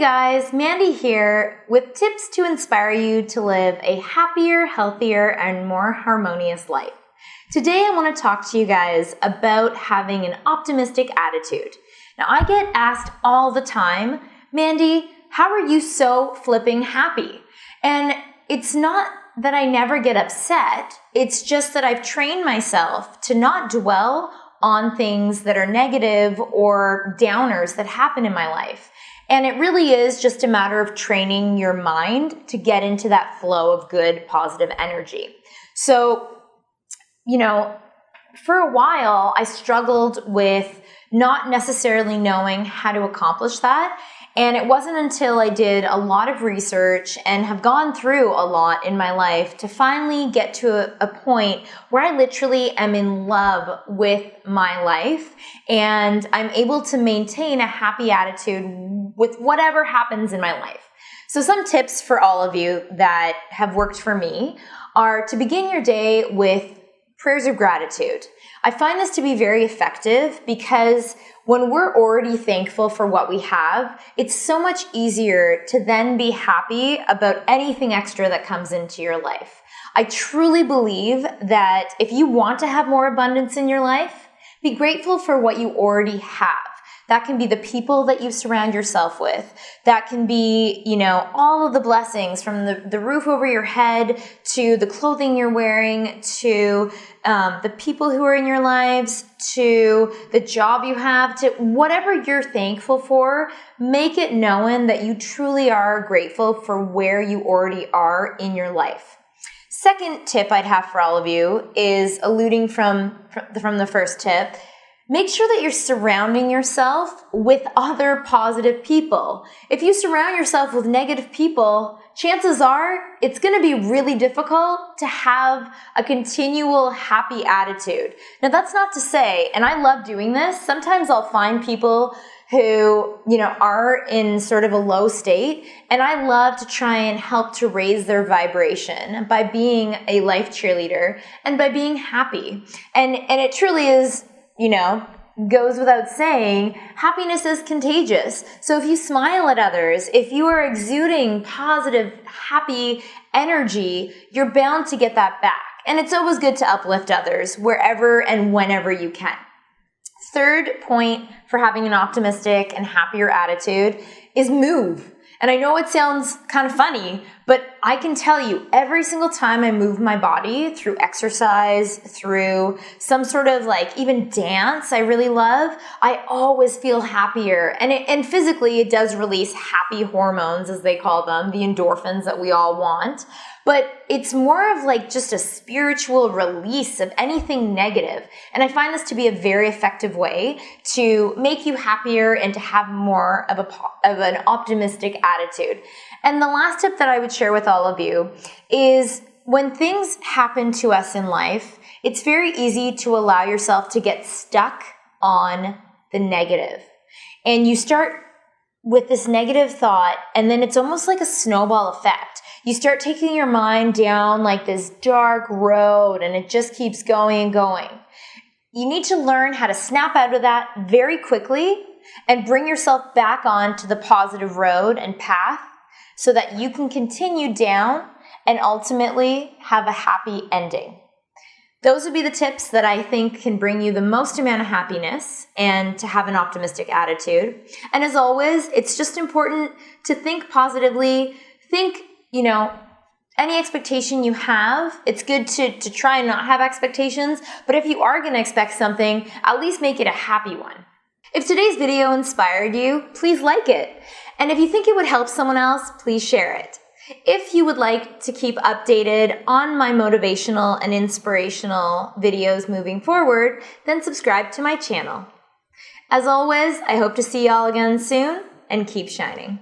guys, Mandy here with tips to inspire you to live a happier, healthier, and more harmonious life. Today I want to talk to you guys about having an optimistic attitude. Now I get asked all the time, Mandy, how are you so flipping happy? And it's not that I never get upset, it's just that I've trained myself to not dwell on things that are negative or downers that happen in my life. And it really is just a matter of training your mind to get into that flow of good, positive energy. So, for a while, I struggled with not necessarily knowing how to accomplish that. And it wasn't until I did a lot of research and have gone through a lot in my life to finally get to a point where I literally am in love with my life and I'm able to maintain a happy attitude with whatever happens in my life. So some tips for all of you that have worked for me are to begin your day with prayers of gratitude. I find this to be very effective because when we're already thankful for what we have, it's so much easier to then be happy about anything extra that comes into your life. I truly believe that if you want to have more abundance in your life, be grateful for what you already have. That can be the people that you surround yourself with. That can be, all of the blessings from the roof over your head to the clothing you're wearing to the people who are in your lives to the job you have to whatever you're thankful for. Make it known that you truly are grateful for where you already are in your life. Second tip I'd have for all of you is alluding from the first tip. Make sure that you're surrounding yourself with other positive people. If you surround yourself with negative people, chances are it's going to be really difficult to have a continual happy attitude. Now that's not to say, and I love doing this, sometimes I'll find people who, are in sort of a low state, and I love to try and help to raise their vibration by being a life cheerleader and by being happy. And it truly is, goes without saying, happiness is contagious. So if you smile at others, if you are exuding positive, happy energy, you're bound to get that back. And it's always good to uplift others wherever and whenever you can. Third point for having an optimistic and happier attitude is move. And I know it sounds kind of funny, but I can tell you every single time I move my body through exercise, through some sort of even dance I really love, I always feel happier. And physically it does release happy hormones, as they call them, the endorphins that we all want. But it's more of just a spiritual release of anything negative. And I find this to be a very effective way to make you happier and to have more of an optimistic attitude. And the last tip that I would share with all of you is when things happen to us in life, it's very easy to allow yourself to get stuck on the negative. And you start with this negative thought, and then it's almost like a snowball effect. You start taking your mind down this dark road, and it just keeps going and going. You need to learn how to snap out of that very quickly and bring yourself back onto the positive road and path so that you can continue down and ultimately have a happy ending. Those would be the tips that I think can bring you the most amount of happiness and to have an optimistic attitude. And as always, it's just important to think positively. Think, any expectation you have, it's good to try and not have expectations. But if you are going to expect something, at least make it a happy one. If today's video inspired you, please like it. And if you think it would help someone else, please share it. If you would like to keep updated on my motivational and inspirational videos moving forward, then subscribe to my channel. As always, I hope to see y'all again soon, and keep shining.